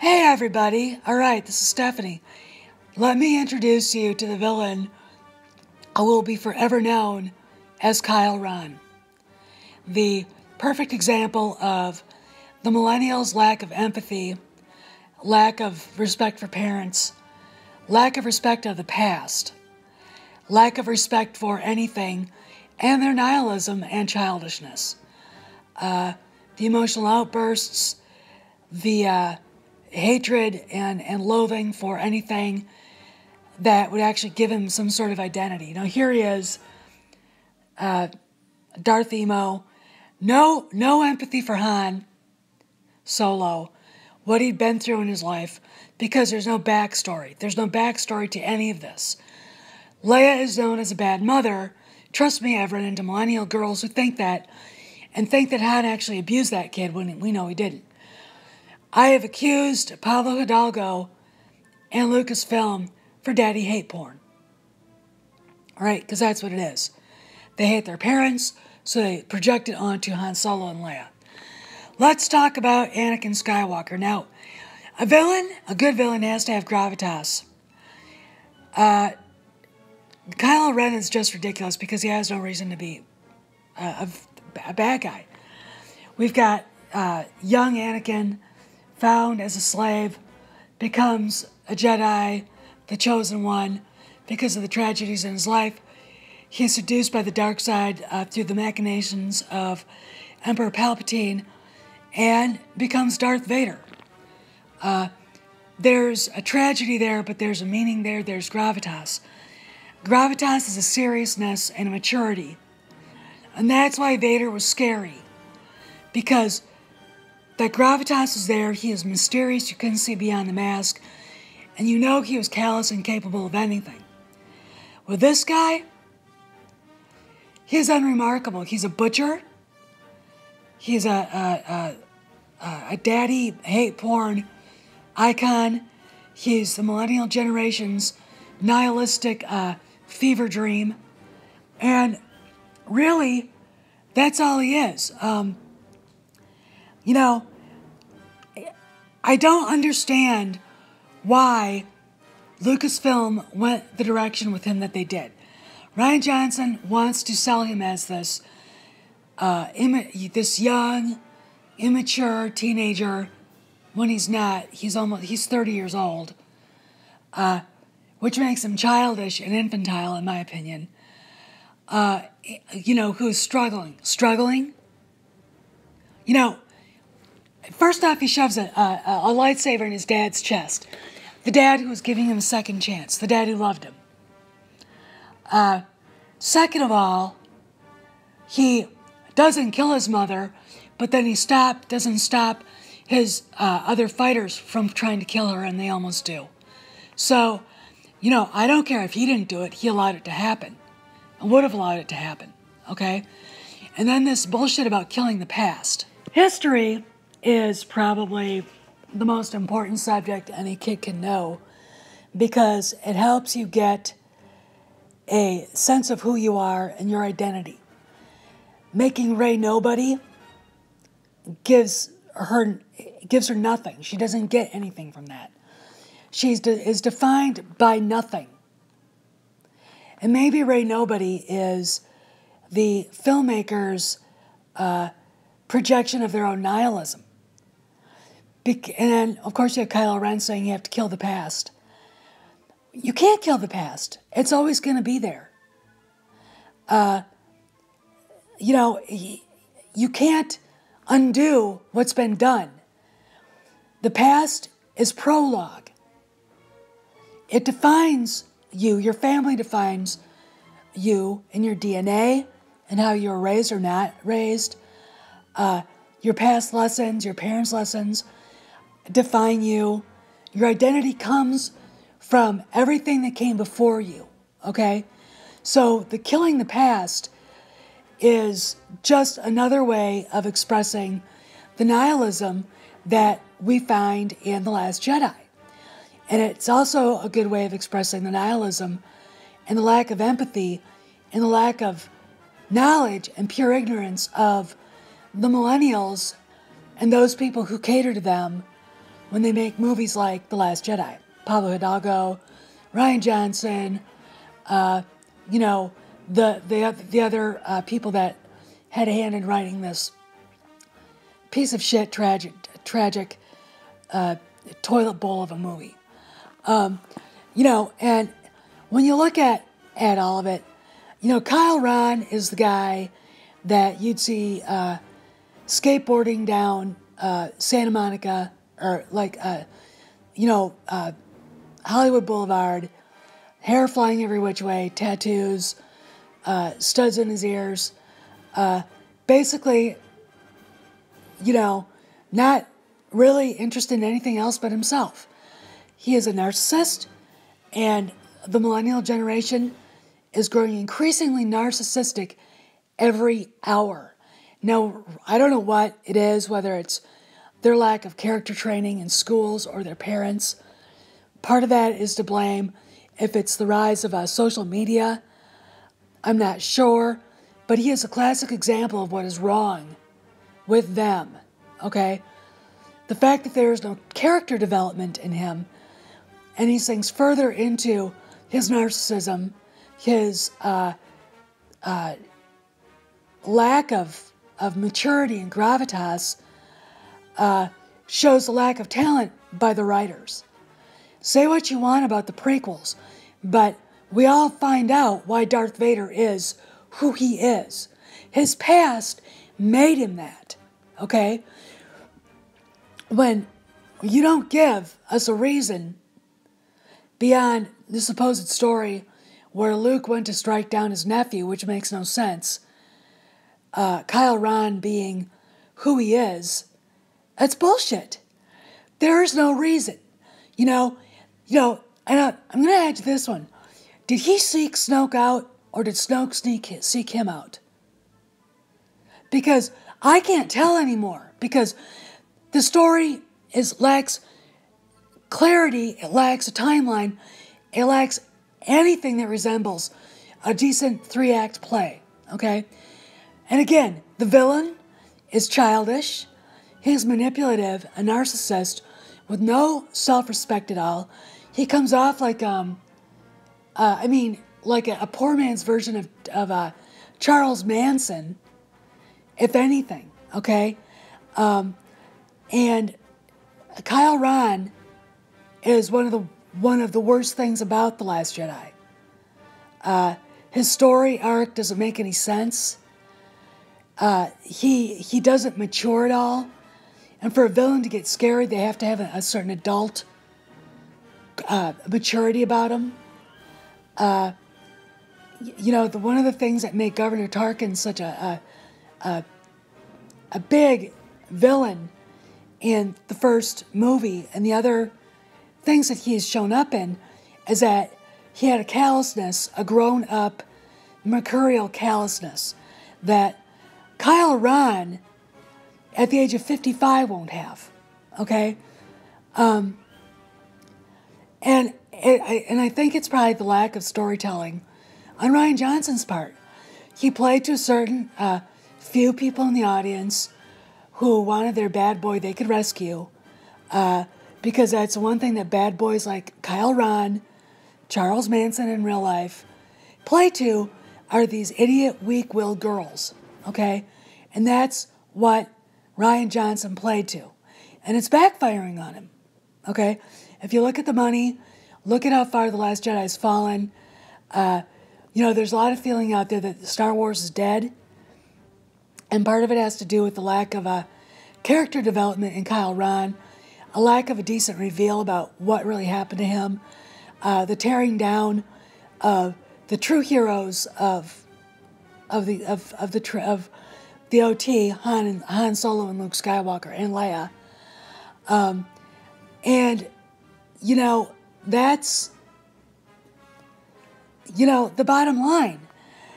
Hey everybody! Alright, this is Stephanie. Let me introduce you to the villain who will be forever known as Kylo Ren. The perfect example of the millennials' lack of empathy, lack of respect for parents, lack of respect of the past, lack of respect for anything, and their nihilism and childishness. The emotional outbursts, the hatred and loathing for anything that would actually give him some sort of identity. Now here he is, Darth Emo, no empathy for Han Solo, what he'd been through in his life, because there's no backstory. There's no backstory to any of this. Leia is known as a bad mother. Trust me, I've run into millennial girls who think that, and think that Han actually abused that kid when we know he didn't. I have accused Pablo Hidalgo and Lucasfilm for daddy hate porn. Alright, because that's what it is. They hate their parents, so they project it onto Han Solo and Leia. Let's talk about Anakin Skywalker. Now, a good villain has to have gravitas. Kylo Ren is just ridiculous because he has no reason to be a bad guy. We've got young Anakin, found as a slave, becomes a Jedi, the chosen one, because of the tragedies in his life. He is seduced by the dark side through the machinations of Emperor Palpatine and becomes Darth Vader. There's a tragedy there, but there's a meaning there. There's gravitas. Gravitas is a seriousness and a maturity. And that's why Vader was scary. Because that gravitas is there. He is mysterious. You couldn't see beyond the mask. And you know he was callous and capable of anything. With this guy, he's unremarkable. He's a butcher. He's a daddy hate porn icon. He's the millennial generation's nihilistic fever dream. And really, that's all he is. I don't understand why Lucasfilm went the direction with him that they did. Rian Johnson wants to sell him as this young, immature teenager when he's not. He's 30 years old, which makes him childish and infantile, in my opinion. Who's struggling. First off, he shoves a lightsaber in his dad's chest. The dad who was giving him a second chance. The dad who loved him. Second of all, he doesn't kill his mother, but then he doesn't stop his other fighters from trying to kill her, and they almost do. So, I don't care if he didn't do it. He allowed it to happen. And would have allowed it to happen. Okay? And then this bullshit about killing the past. History is probably the most important subject any kid can know because it helps you get a sense of who you are and your identity. Making Rey nobody gives her nothing. She doesn't get anything from that. She is defined by nothing. And maybe Rey nobody is the filmmaker's projection of their own nihilism. And then, of course, you have Kylo Ren saying you have to kill the past. You can't kill the past. It's always going to be there. You can't undo what's been done. The past is prologue. It defines you. Your family defines you and your DNA and how you were raised or not raised. Your past lessons, your parents' lessons define you. Your identity comes from everything that came before you, okay? So the killing the past is just another way of expressing the nihilism that we find in The Last Jedi. And it's also a good way of expressing the nihilism and the lack of empathy and the lack of knowledge and pure ignorance of the millennials and those people who cater to them when they make movies like The Last Jedi. Pablo Hidalgo, Rian Johnson, you know, the other people that had a hand in writing this piece of shit, tragic toilet bowl of a movie. You know, and when you look at all of it, you know, Kylo Ren is the guy that you'd see skateboarding down Santa Monica, or like, you know, Hollywood Boulevard, hair flying every which way, tattoos, studs in his ears, basically, you know, not really interested in anything else but himself. He is a narcissist, and the millennial generation is growing increasingly narcissistic every hour. Now, I don't know what it is, whether it's their lack of character training in schools or their parents. Part of that is to blame. If it's the rise of social media, I'm not sure. But he is a classic example of what is wrong with them, okay? The fact that there is no character development in him, and he sinks further into his narcissism, his lack of maturity and gravitas, shows the lack of talent by the writers. Say what you want about the prequels, but we all find out why Darth Vader is who he is. His past made him that, okay? When you don't give us a reason beyond the supposed story where Luke went to strike down his nephew, which makes no sense, Kylo Ren being who he is, that's bullshit. There is no reason. You know, and I'm going to add to this one. Did he seek Snoke out, or did Snoke seek him out? Because I can't tell anymore, because the story lacks clarity, it lacks a timeline, it lacks anything that resembles a decent 3-act play, okay? And again, the villain is childish, he's manipulative, a narcissist with no self-respect at all. He comes off like, like a poor man's version of Charles Manson, if anything, okay? And Kylo Ren is one of the worst things about The Last Jedi. His story arc doesn't make any sense. He doesn't mature at all. And for a villain to get scary, they have to have a certain adult maturity about him. One of the things that made Governor Tarkin such a big villain in the first movie, and the other things that he has shown up in, is that he had a callousness, a grown-up mercurial callousness, that Kylo Ren, at the age of 55, won't have, okay? And I think it's probably the lack of storytelling on Rian Johnson's part. He played to a certain few people in the audience who wanted their bad boy they could rescue, because that's one thing that bad boys like Kylo Ren, Charles Manson in real life, play to, are these idiot, weak-willed girls, okay? And that's what Rian Johnson played to. And it's backfiring on him, okay? If you look at the money, look at how far The Last Jedi has fallen. There's a lot of feeling out there that Star Wars is dead. And part of it has to do with the lack of character development in Kylo Ren, a lack of a decent reveal about what really happened to him, the tearing down of the true heroes of the OT, Han Solo and Luke Skywalker and Leia. That's the bottom line.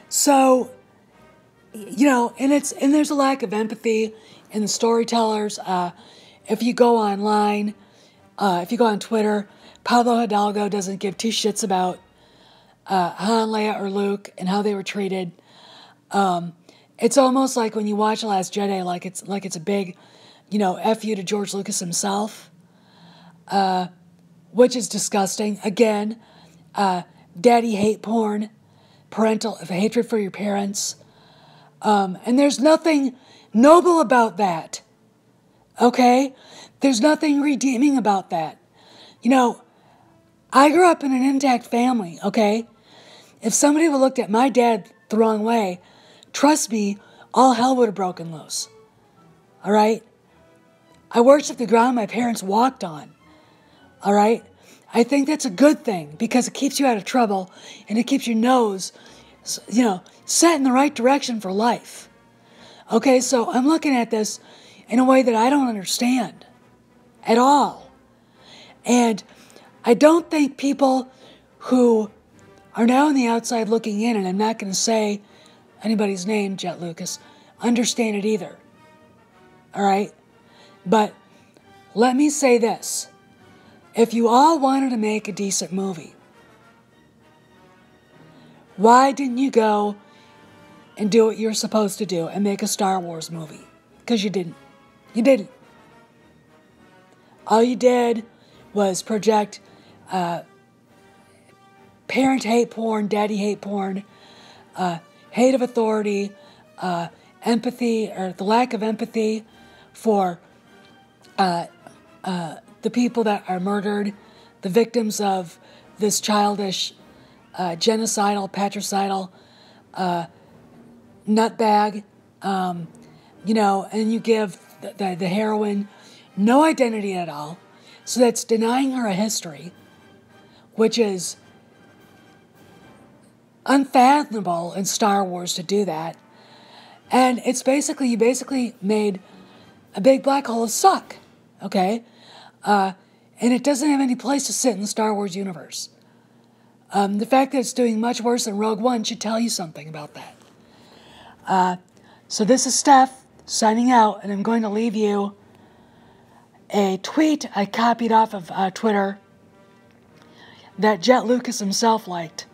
So, and there's a lack of empathy in the storytellers. If you go online, if you go on Twitter, Pablo Hidalgo doesn't give two shits about Han, Leia, or Luke and how they were treated. It's almost like when you watch The Last Jedi, like it's a big, F you to George Lucas himself. which is disgusting. Again, daddy hate porn, parental hatred for your parents. And there's nothing noble about that. Okay? There's nothing redeeming about that. You know, I grew up in an intact family, okay? If somebody would looked at my dad the wrong way, trust me, all hell would have broken loose. All right? I worship the ground my parents walked on. All right? I think that's a good thing because it keeps you out of trouble and it keeps your nose, set in the right direction for life. Okay, so I'm looking at this in a way that I don't understand at all. And I don't think people who are now on the outside looking in, and I'm not going to say anybody's name, Jet Lucas, understand it either. All right? But let me say this. If you all wanted to make a decent movie, why didn't you go and do what you're supposed to do and make a Star Wars movie? Because you didn't. You didn't. All you did was project parent hate porn, daddy hate porn, hate of authority, empathy, or the lack of empathy for the people that are murdered, the victims of this childish, genocidal, patricidal nutbag, and you give the heroine no identity at all. So that's denying her a history, which is unfathomable in Star Wars to do that. And it's you basically made a big black hole of suck, okay? And it doesn't have any place to sit in the Star Wars universe. The fact that it's doing much worse than Rogue One should tell you something about that. So this is Steph signing out, and I'm going to leave you a tweet I copied off of Twitter that Jet Lucas himself liked.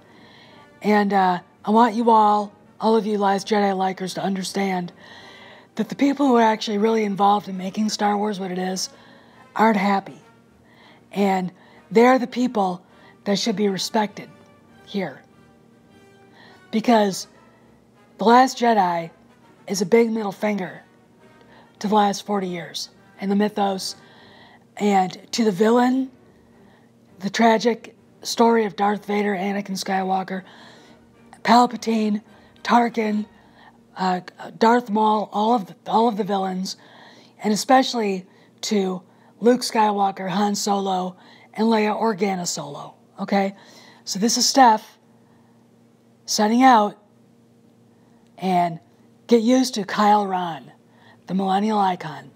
And I want you all of you Last Jedi likers, to understand that the people who are actually really involved in making Star Wars what it is aren't happy. And they're the people that should be respected here. Because The Last Jedi is a big middle finger to the last 40 years and the mythos and to the villain, the tragic story of Darth Vader, Anakin Skywalker, Palpatine, Tarkin, Darth Maul, all of the villains, and especially to Luke Skywalker, Han Solo, and Leia Organa Solo. Okay? So this is Steph signing out, and get used to Kylo Ren, the millennial icon.